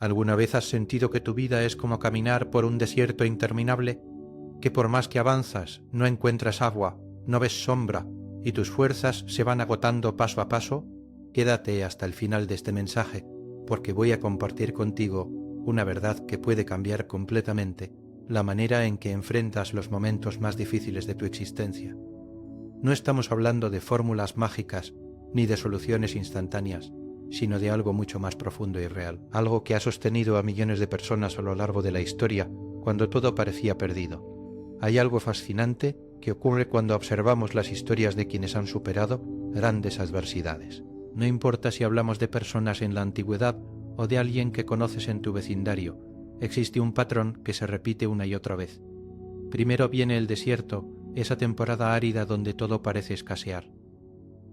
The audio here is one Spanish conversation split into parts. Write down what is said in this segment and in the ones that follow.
¿Alguna vez has sentido que tu vida es como caminar por un desierto interminable? Que por más que avanzas, no encuentras agua, no ves sombra, y tus fuerzas se van agotando paso a paso? Quédate hasta el final de este mensaje, porque voy a compartir contigo una verdad que puede cambiar completamente la manera en que enfrentas los momentos más difíciles de tu existencia. No estamos hablando de fórmulas mágicas ni de soluciones instantáneas, sino de algo mucho más profundo y real, algo que ha sostenido a millones de personas a lo largo de la historia cuando todo parecía perdido. Hay algo fascinante que ocurre cuando observamos las historias de quienes han superado grandes adversidades. No importa si hablamos de personas en la antigüedad o de alguien que conoces en tu vecindario, existe un patrón que se repite una y otra vez. Primero viene el desierto, esa temporada árida donde todo parece escasear.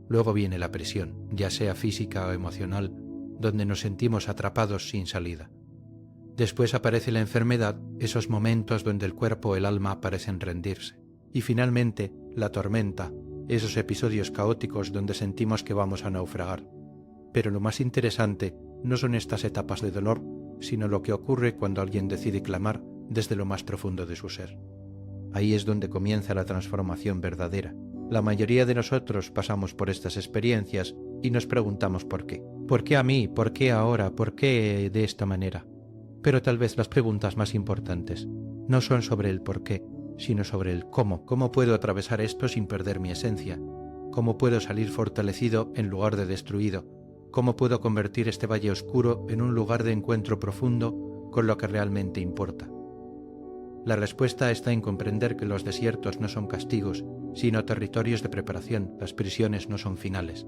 Luego viene la presión, ya sea física o emocional, donde nos sentimos atrapados sin salida. Después aparece la enfermedad, esos momentos donde el cuerpo o el alma parecen rendirse. Y finalmente, la tormenta, esos episodios caóticos donde sentimos que vamos a naufragar. Pero lo más interesante no son estas etapas de dolor, sino lo que ocurre cuando alguien decide clamar desde lo más profundo de su ser. Ahí es donde comienza la transformación verdadera. La mayoría de nosotros pasamos por estas experiencias y nos preguntamos por qué. ¿Por qué a mí? ¿Por qué ahora? ¿Por qué de esta manera? Pero tal vez las preguntas más importantes no son sobre el por qué, sino sobre el cómo. ¿Cómo puedo atravesar esto sin perder mi esencia? ¿Cómo puedo salir fortalecido en lugar de destruido? ¿Cómo puedo convertir este valle oscuro en un lugar de encuentro profundo con lo que realmente importa? La respuesta está en comprender que los desiertos no son castigos, sino territorios de preparación. Las prisiones no son finales,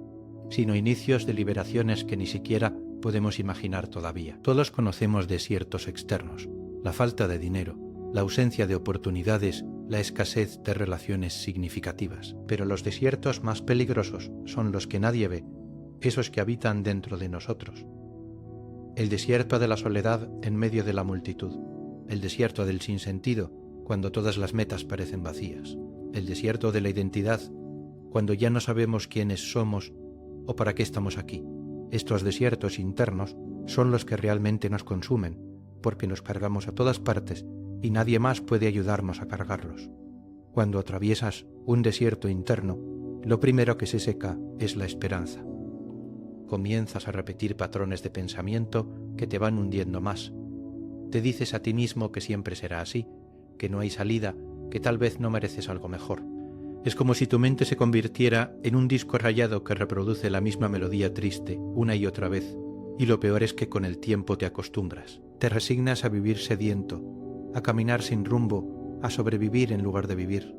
sino inicios de liberaciones que ni siquiera podemos imaginar todavía. Todos conocemos desiertos externos, la falta de dinero, la ausencia de oportunidades, la escasez de relaciones significativas. Pero los desiertos más peligrosos son los que nadie ve, esos que habitan dentro de nosotros. El desierto de la soledad en medio de la multitud, el desierto del sinsentido, cuando todas las metas parecen vacías, el desierto de la identidad, cuando ya no sabemos quiénes somos o para qué estamos aquí. Estos desiertos internos son los que realmente nos consumen, porque nos cargamos a todas partes y nadie más puede ayudarnos a cargarlos. Cuando atraviesas un desierto interno, lo primero que se seca es la esperanza. Comienzas a repetir patrones de pensamiento que te van hundiendo más. Te dices a ti mismo que siempre será así, que no hay salida, que tal vez no mereces algo mejor. Es como si tu mente se convirtiera en un disco rayado que reproduce la misma melodía triste una y otra vez, y lo peor es que con el tiempo te acostumbras. Te resignas a vivir sediento, a caminar sin rumbo, a sobrevivir en lugar de vivir.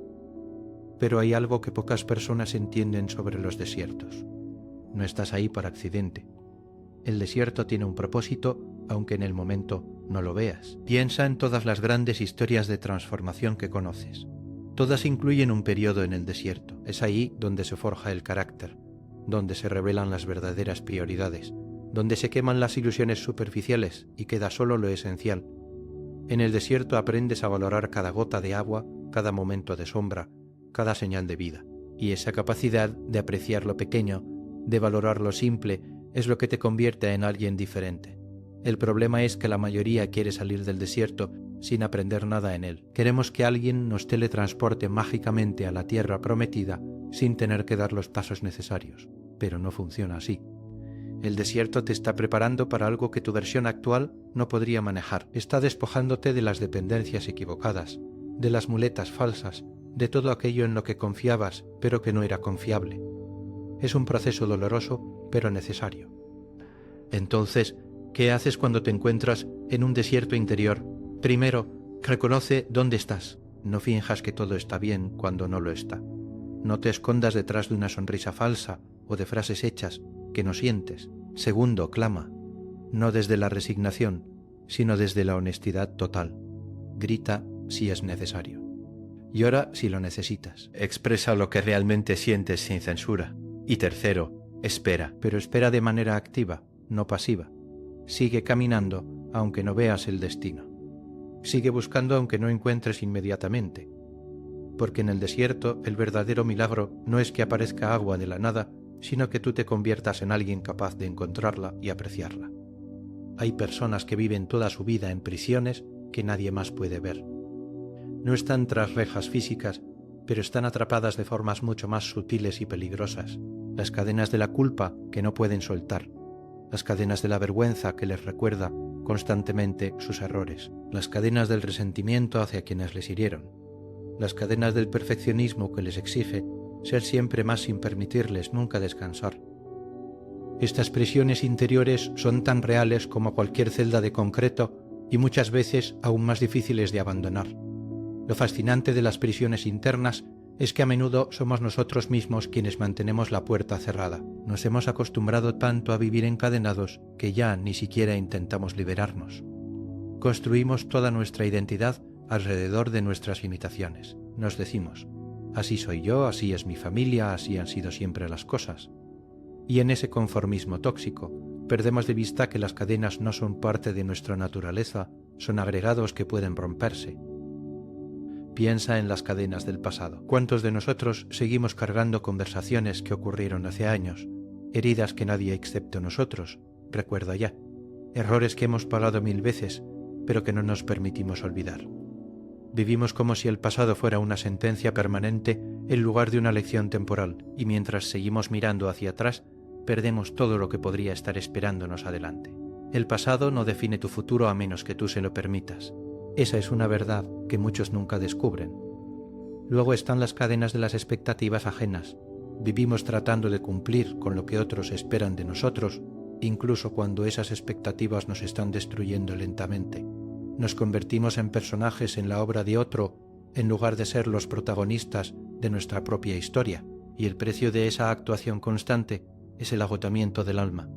Pero hay algo que pocas personas entienden sobre los desiertos. No estás ahí por accidente. El desierto tiene un propósito, aunque en el momento no lo veas. Piensa en todas las grandes historias de transformación que conoces. Todas incluyen un periodo en el desierto. Es ahí donde se forja el carácter, donde se revelan las verdaderas prioridades, donde se queman las ilusiones superficiales y queda solo lo esencial. En el desierto aprendes a valorar cada gota de agua, cada momento de sombra, cada señal de vida. Y esa capacidad de apreciar lo pequeño, de valorar lo simple, es lo que te convierte en alguien diferente. El problema es que la mayoría quiere salir del desierto sin aprender nada en él. Queremos que alguien nos teletransporte mágicamente a la tierra prometida sin tener que dar los pasos necesarios, pero no funciona así. El desierto te está preparando para algo que tu versión actual no podría manejar. Está despojándote de las dependencias equivocadas, de las muletas falsas, de todo aquello en lo que confiabas, pero que no era confiable. Es un proceso doloroso, pero necesario. Entonces, ¿qué haces cuando te encuentras en un desierto interior? Primero, reconoce dónde estás. No finjas que todo está bien cuando no lo está. No te escondas detrás de una sonrisa falsa o de frases hechas que no sientes. Segundo, clama. No desde la resignación, sino desde la honestidad total. Grita si es necesario. Llora si lo necesitas. Expresa lo que realmente sientes sin censura. Y tercero, espera, pero espera de manera activa, no pasiva. Sigue caminando aunque no veas el destino. Sigue buscando aunque no encuentres inmediatamente. Porque en el desierto el verdadero milagro no es que aparezca agua de la nada, sino que tú te conviertas en alguien capaz de encontrarla y apreciarla. hay personas que viven toda su vida en prisiones que nadie más puede ver. No están tras rejas físicas, pero están atrapadas de formas mucho más sutiles y peligrosas. Las cadenas de la culpa que no pueden soltar, las cadenas de la vergüenza que les recuerda constantemente sus errores, las cadenas del resentimiento hacia quienes les hirieron, las cadenas del perfeccionismo que les exige ser siempre más sin permitirles nunca descansar. Estas prisiones interiores son tan reales como cualquier celda de concreto y muchas veces aún más difíciles de abandonar. Lo fascinante de las prisiones internas es que a menudo somos nosotros mismos quienes mantenemos la puerta cerrada. Nos hemos acostumbrado tanto a vivir encadenados que ya ni siquiera intentamos liberarnos. Construimos toda nuestra identidad alrededor de nuestras limitaciones. Nos decimos, así soy yo, así es mi familia, así han sido siempre las cosas. Y en ese conformismo tóxico, perdemos de vista que las cadenas no son parte de nuestra naturaleza, son agregados que pueden romperse. Piensa en las cadenas del pasado. ¿Cuántos de nosotros seguimos cargando conversaciones que ocurrieron hace años? Heridas que nadie excepto nosotros recuerda ya. Errores que hemos pagado 1000 veces, pero que no nos permitimos olvidar. Vivimos como si el pasado fuera una sentencia permanente en lugar de una lección temporal, y mientras seguimos mirando hacia atrás, perdemos todo lo que podría estar esperándonos adelante. El pasado no define tu futuro a menos que tú se lo permitas. Esa es una verdad que muchos nunca descubren. Luego están las cadenas de las expectativas ajenas. Vivimos tratando de cumplir con lo que otros esperan de nosotros, incluso cuando esas expectativas nos están destruyendo lentamente. Nos convertimos en personajes en la obra de otro, en lugar de ser los protagonistas de nuestra propia historia, y el precio de esa actuación constante es el agotamiento del alma.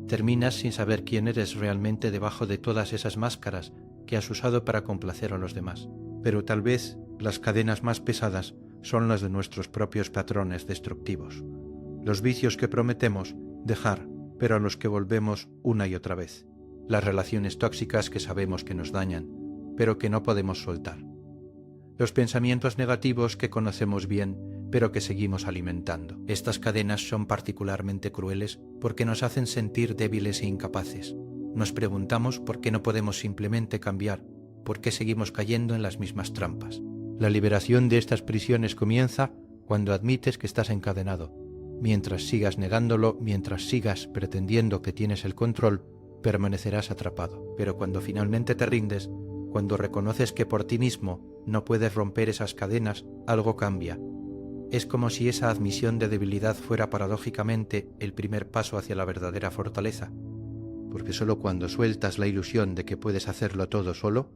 Terminas sin saber quién eres realmente debajo de todas esas máscaras que has usado para complacer a los demás. Pero tal vez las cadenas más pesadas son las de nuestros propios patrones destructivos, los vicios que prometemos dejar, pero a los que volvemos una y otra vez, las relaciones tóxicas que sabemos que nos dañan, pero que no podemos soltar, los pensamientos negativos que conocemos bien, pero que seguimos alimentando. Estas cadenas son particularmente crueles porque nos hacen sentir débiles e incapaces. Nos preguntamos por qué no podemos simplemente cambiar, por qué seguimos cayendo en las mismas trampas. La liberación de estas prisiones comienza cuando admites que estás encadenado. Mientras sigas negándolo, mientras sigas pretendiendo que tienes el control, permanecerás atrapado. Pero cuando finalmente te rindes, cuando reconoces que por ti mismo no puedes romper esas cadenas, algo cambia. Es como si esa admisión de debilidad fuera paradójicamente el primer paso hacia la verdadera fortaleza. Porque solo cuando sueltas la ilusión de que puedes hacerlo todo solo,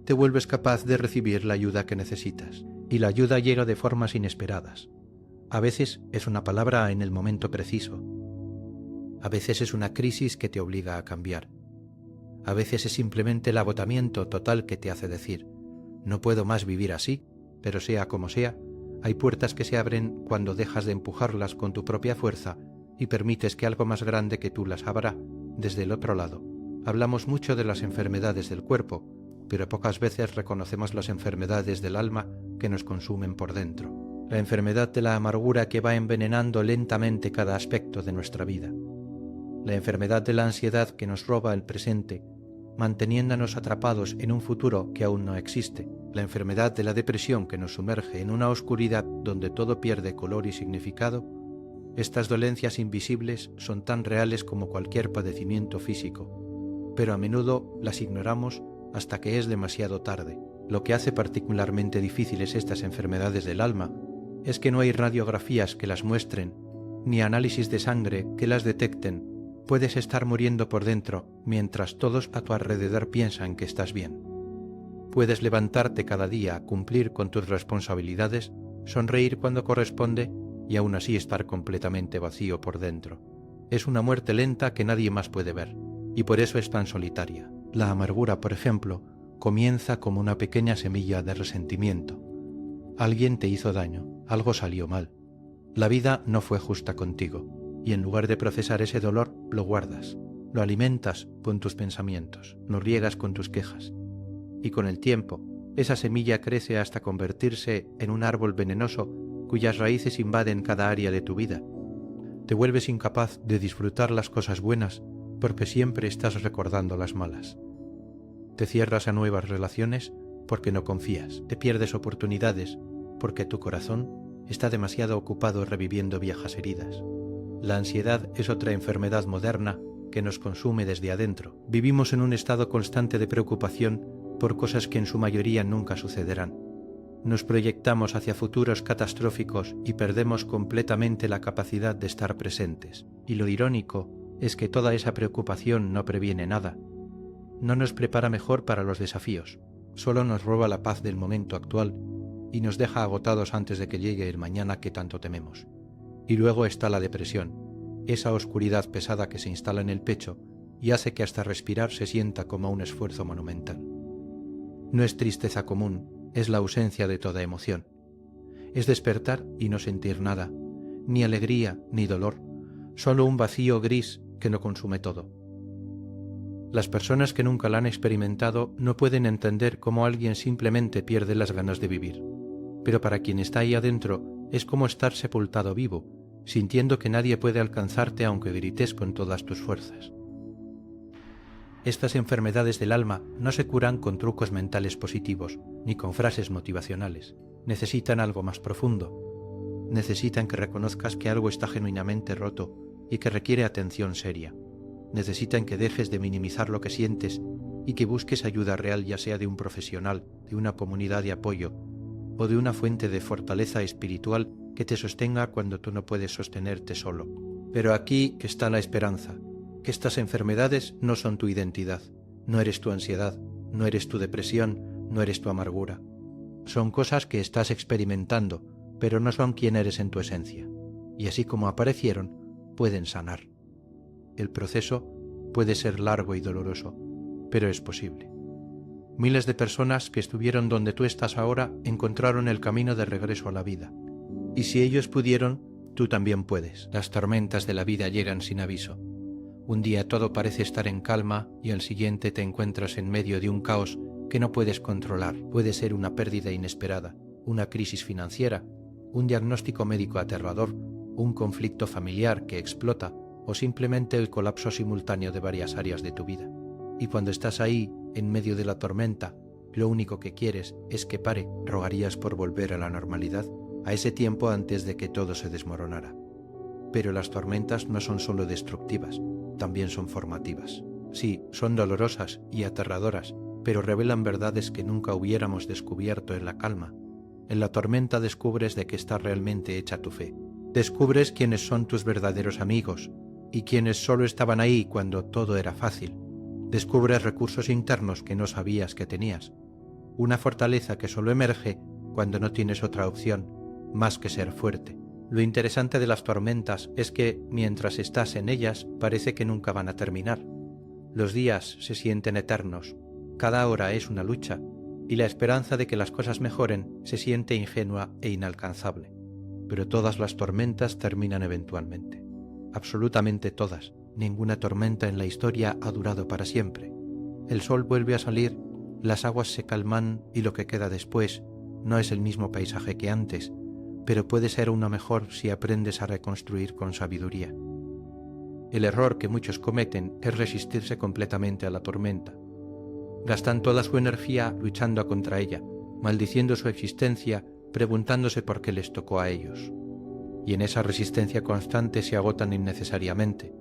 te vuelves capaz de recibir la ayuda que necesitas. Y la ayuda llega de formas inesperadas. A veces es una palabra en el momento preciso. A veces es una crisis que te obliga a cambiar. A veces es simplemente el agotamiento total que te hace decir, no puedo más vivir así, pero sea como sea, hay puertas que se abren cuando dejas de empujarlas con tu propia fuerza y permites que algo más grande que tú las abra desde el otro lado. Hablamos mucho de las enfermedades del cuerpo, pero pocas veces reconocemos las enfermedades del alma que nos consumen por dentro. La enfermedad de la amargura que va envenenando lentamente cada aspecto de nuestra vida. La enfermedad de la ansiedad que nos roba el presente, manteniéndonos atrapados en un futuro que aún no existe. La enfermedad de la depresión que nos sumerge en una oscuridad donde todo pierde color y significado. Estas dolencias invisibles son tan reales como cualquier padecimiento físico, pero a menudo las ignoramos hasta que es demasiado tarde. Lo que hace particularmente difíciles estas enfermedades del alma es que no hay radiografías que las muestren, ni análisis de sangre que las detecten. Puedes estar muriendo por dentro mientras todos a tu alrededor piensan que estás bien. Puedes levantarte cada día, cumplir con tus responsabilidades, sonreír cuando corresponde y aún así estar completamente vacío por dentro. Es una muerte lenta que nadie más puede ver, y por eso es tan solitaria. La amargura, por ejemplo, comienza como una pequeña semilla de resentimiento. Alguien te hizo daño, algo salió mal. La vida no fue justa contigo, y en lugar de procesar ese dolor, lo guardas, lo alimentas con tus pensamientos, lo riegas con tus quejas. Y con el tiempo, esa semilla crece hasta convertirse en un árbol venenoso cuyas raíces invaden cada área de tu vida. Te vuelves incapaz de disfrutar las cosas buenas porque siempre estás recordando las malas. Te cierras a nuevas relaciones porque no confías, te pierdes oportunidades porque tu corazón está demasiado ocupado reviviendo viejas heridas. La ansiedad es otra enfermedad moderna que nos consume desde adentro. Vivimos en un estado constante de preocupación por cosas que en su mayoría nunca sucederán. Nos proyectamos hacia futuros catastróficos y perdemos completamente la capacidad de estar presentes. Y lo irónico es que toda esa preocupación no previene nada. No nos prepara mejor para los desafíos, solo nos roba la paz del momento actual y nos deja agotados antes de que llegue el mañana que tanto tememos. Y luego está la depresión, esa oscuridad pesada que se instala en el pecho y hace que hasta respirar se sienta como un esfuerzo monumental. No es tristeza común, es la ausencia de toda emoción. Es despertar y no sentir nada, ni alegría ni dolor, solo un vacío gris que lo consume todo. Las personas que nunca la han experimentado no pueden entender cómo alguien simplemente pierde las ganas de vivir, pero para quien está ahí adentro es como estar sepultado vivo, sintiendo que nadie puede alcanzarte aunque grites con todas tus fuerzas. Estas enfermedades del alma no se curan con trucos mentales positivos, ni con frases motivacionales. Necesitan algo más profundo. Necesitan que reconozcas que algo está genuinamente roto y que requiere atención seria. Necesitan que dejes de minimizar lo que sientes y que busques ayuda real, ya sea de un profesional, de una comunidad de apoyo o de una fuente de fortaleza espiritual que te sostenga cuando tú no puedes sostenerte solo. Pero aquí está la esperanza, que estas enfermedades no son tu identidad, no eres tu ansiedad, no eres tu depresión, no eres tu amargura. Son cosas que estás experimentando, pero no son quien eres en tu esencia. Y así como aparecieron, pueden sanar. El proceso puede ser largo y doloroso, pero es posible. Miles de personas que estuvieron donde tú estás ahora encontraron el camino de regreso a la vida. Y si ellos pudieron, tú también puedes. Las tormentas de la vida llegan sin aviso. Un día todo parece estar en calma y al siguiente te encuentras en medio de un caos que no puedes controlar. Puede ser una pérdida inesperada, una crisis financiera, un diagnóstico médico aterrador, un conflicto familiar que explota o simplemente el colapso simultáneo de varias áreas de tu vida. Y cuando estás ahí, en medio de la tormenta, lo único que quieres es que pare. ¿Rogarías por volver a la normalidad, a ese tiempo antes de que todo se desmoronara? Pero las tormentas no son solo destructivas, también son formativas. Sí, son dolorosas y aterradoras, pero revelan verdades que nunca hubiéramos descubierto en la calma. En la tormenta descubres de qué está realmente hecha tu fe. Descubres quiénes son tus verdaderos amigos y quienes solo estaban ahí cuando todo era fácil. Descubres recursos internos que no sabías que tenías. Una fortaleza que solo emerge cuando no tienes otra opción más que ser fuerte. Lo interesante de las tormentas es que, mientras estás en ellas, parece que nunca van a terminar. Los días se sienten eternos, cada hora es una lucha, y la esperanza de que las cosas mejoren se siente ingenua e inalcanzable. Pero todas las tormentas terminan eventualmente. Absolutamente todas. Ninguna tormenta en la historia ha durado para siempre. El sol vuelve a salir, las aguas se calman y lo que queda después no es el mismo paisaje que antes, pero puede ser uno mejor si aprendes a reconstruir con sabiduría. El error que muchos cometen es resistirse completamente a la tormenta. Gastan toda su energía luchando contra ella, maldiciendo su existencia, preguntándose por qué les tocó a ellos. Y en esa resistencia constante se agotan innecesariamente.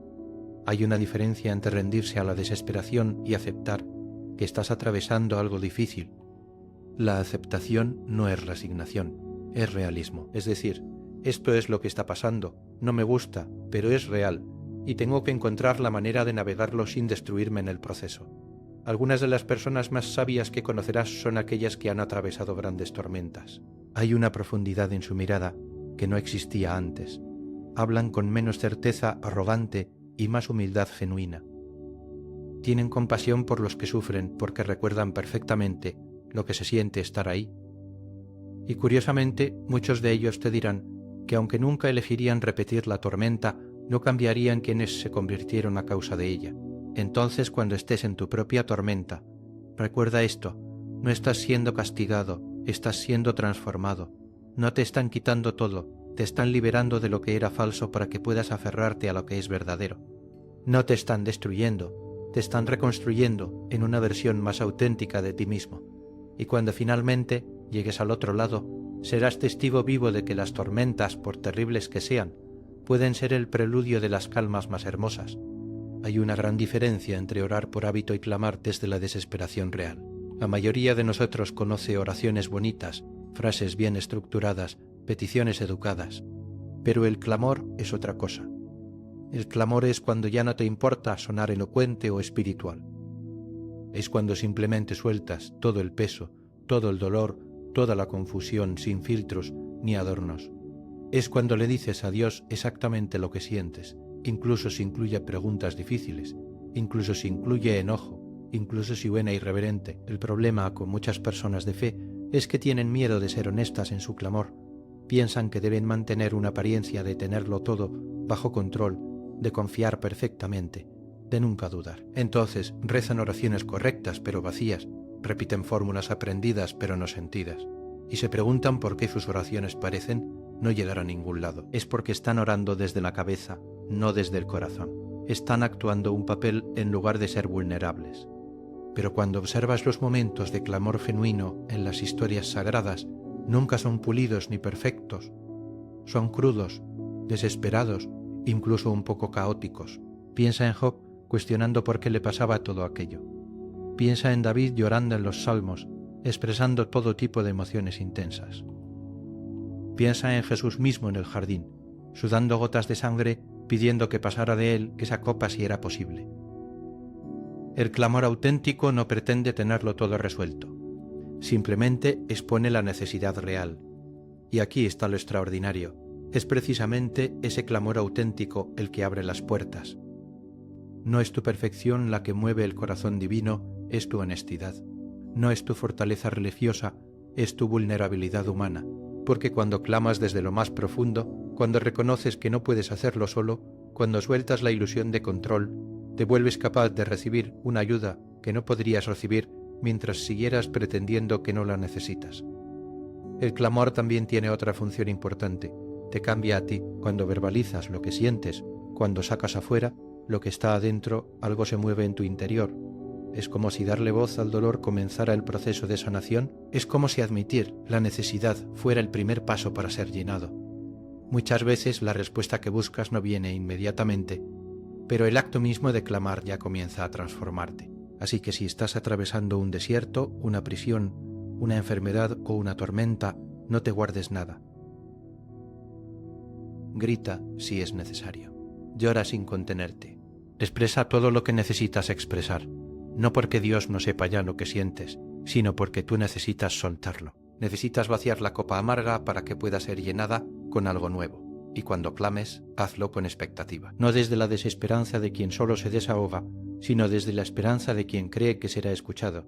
Hay una diferencia entre rendirse a la desesperación y aceptar que estás atravesando algo difícil. La aceptación no es resignación, es realismo. Es decir, esto es lo que está pasando, no me gusta, pero es real, y tengo que encontrar la manera de navegarlo sin destruirme en el proceso. Algunas de las personas más sabias que conocerás son aquellas que han atravesado grandes tormentas. Hay una profundidad en su mirada que no existía antes. Hablan con menos certeza arrogante y más humildad genuina. Tienen compasión por los que sufren porque recuerdan perfectamente lo que se siente estar ahí. Y curiosamente, muchos de ellos te dirán que aunque nunca elegirían repetir la tormenta, no cambiarían quienes se convirtieron a causa de ella. Entonces, cuando estés en tu propia tormenta, recuerda esto: no estás siendo castigado, estás siendo transformado. No te están quitando todo, te están liberando de lo que era falso para que puedas aferrarte a lo que es verdadero. No te están destruyendo, te están reconstruyendo en una versión más auténtica de ti mismo. Y cuando finalmente llegues al otro lado, serás testigo vivo de que las tormentas, por terribles que sean, pueden ser el preludio de las calmas más hermosas. Hay una gran diferencia entre orar por hábito y clamar desde la desesperación real. La mayoría de nosotros conoce oraciones bonitas, frases bien estructuradas, peticiones educadas. Pero el clamor es otra cosa. El clamor es cuando ya no te importa sonar elocuente o espiritual. Es cuando simplemente sueltas todo el peso, todo el dolor, toda la confusión, sin filtros ni adornos. Es cuando le dices a Dios exactamente lo que sientes, incluso si incluye preguntas difíciles, incluso si incluye enojo, incluso si suena irreverente. El problema con muchas personas de fe es que tienen miedo de ser honestas en su clamor. Piensan que deben mantener una apariencia de tenerlo todo bajo control, de confiar perfectamente, de nunca dudar. Entonces rezan oraciones correctas pero vacías, repiten fórmulas aprendidas pero no sentidas, y se preguntan por qué sus oraciones parecen no llegar a ningún lado. Es porque están orando desde la cabeza, no desde el corazón. Están actuando un papel en lugar de ser vulnerables. Pero cuando observas los momentos de clamor genuino en las historias sagradas, nunca son pulidos ni perfectos. Son crudos, desesperados, incluso un poco caóticos. Piensa en Job cuestionando por qué le pasaba todo aquello. Piensa en David llorando en los salmos, expresando todo tipo de emociones intensas. Piensa en Jesús mismo en el jardín, sudando gotas de sangre, pidiendo que pasara de él esa copa si era posible. El clamor auténtico no pretende tenerlo todo resuelto. Simplemente expone la necesidad real. Y aquí está lo extraordinario. Es precisamente ese clamor auténtico el que abre las puertas. No es tu perfección la que mueve el corazón divino, es tu honestidad. No es tu fortaleza religiosa, es tu vulnerabilidad humana. Porque cuando clamas desde lo más profundo, cuando reconoces que no puedes hacerlo solo, cuando sueltas la ilusión de control, te vuelves capaz de recibir una ayuda que no podrías recibir mientras siguieras pretendiendo que no la necesitas. El clamor también tiene otra función importante. Te cambia a ti. Cuando verbalizas lo que sientes, cuando sacas afuera lo que está adentro, algo se mueve en tu interior. Es como si darle voz al dolor comenzara el proceso de sanación. Es como si admitir la necesidad fuera el primer paso para ser llenado. Muchas veces la respuesta que buscas no viene inmediatamente, pero el acto mismo de clamar ya comienza a transformarte. Así que si estás atravesando un desierto, una prisión, una enfermedad o una tormenta, no te guardes nada. Grita si es necesario. Llora sin contenerte. Expresa todo lo que necesitas expresar, no porque Dios no sepa ya lo que sientes, sino porque tú necesitas soltarlo. Necesitas vaciar la copa amarga para que pueda ser llenada con algo nuevo. Y cuando clames, hazlo con expectativa. No desde la desesperanza de quien solo se desahoga, sino desde la esperanza de quien cree que será escuchado.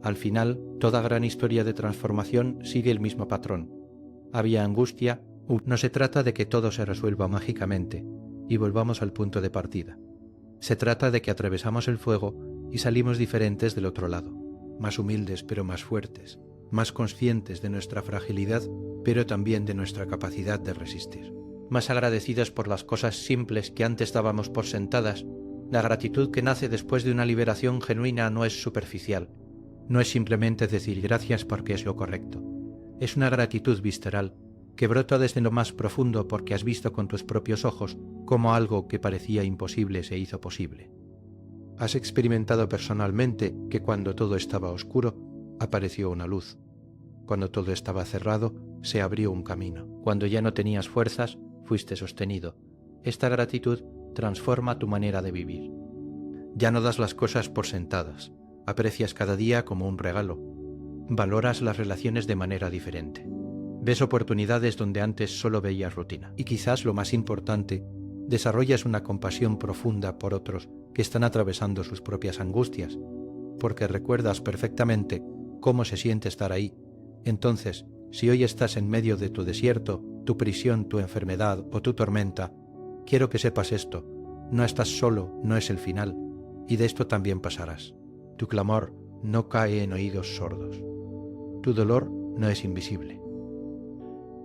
Al final, toda gran historia de transformación sigue el mismo patrón. Había angustia. No se trata de que todo se resuelva mágicamente y volvamos al punto de partida. Se trata de que atravesamos el fuego y salimos diferentes del otro lado, más humildes pero más fuertes, más conscientes de nuestra fragilidad pero también de nuestra capacidad de resistir. Más agradecidos por las cosas simples que antes dábamos por sentadas. La gratitud que nace después de una liberación genuina no es superficial, no es simplemente decir gracias porque es lo correcto. Es una gratitud visceral, que brota desde lo más profundo porque has visto con tus propios ojos cómo algo que parecía imposible se hizo posible. Has experimentado personalmente que cuando todo estaba oscuro, apareció una luz. Cuando todo estaba cerrado, se abrió un camino. Cuando ya no tenías fuerzas, fuiste sostenido. Esta gratitud transforma tu manera de vivir. Ya no das las cosas por sentadas. Aprecias cada día como un regalo. Valoras las relaciones de manera diferente. Ves oportunidades donde antes solo veías rutina. Y quizás lo más importante, desarrollas una compasión profunda por otros que están atravesando sus propias angustias, porque recuerdas perfectamente cómo se siente estar ahí. Entonces, si hoy estás en medio de tu desierto, tu prisión, tu enfermedad o tu tormenta, quiero que sepas esto: no estás solo, no es el final, y de esto también pasarás. Tu clamor no cae en oídos sordos. Tu dolor no es invisible.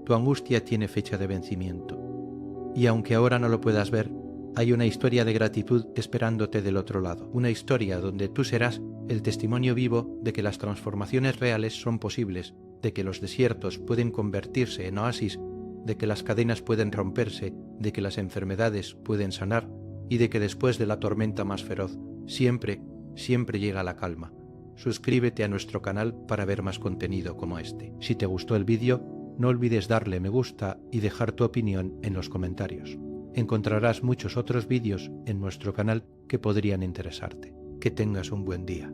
Tu angustia tiene fecha de vencimiento, y aunque ahora no lo puedas ver, Hay una historia de gratitud esperándote del otro lado, una historia donde tú serás el testimonio vivo de que las transformaciones reales son posibles, de que los desiertos pueden convertirse en oasis, de que las cadenas pueden romperse, de que las enfermedades pueden sanar y de que después de la tormenta más feroz, siempre llega la calma. Suscríbete a nuestro canal para ver más contenido como este. Si te gustó el vídeo, no olvides darle me gusta y dejar tu opinión en los comentarios. Encontrarás muchos otros vídeos en nuestro canal que podrían interesarte. Que tengas un buen día.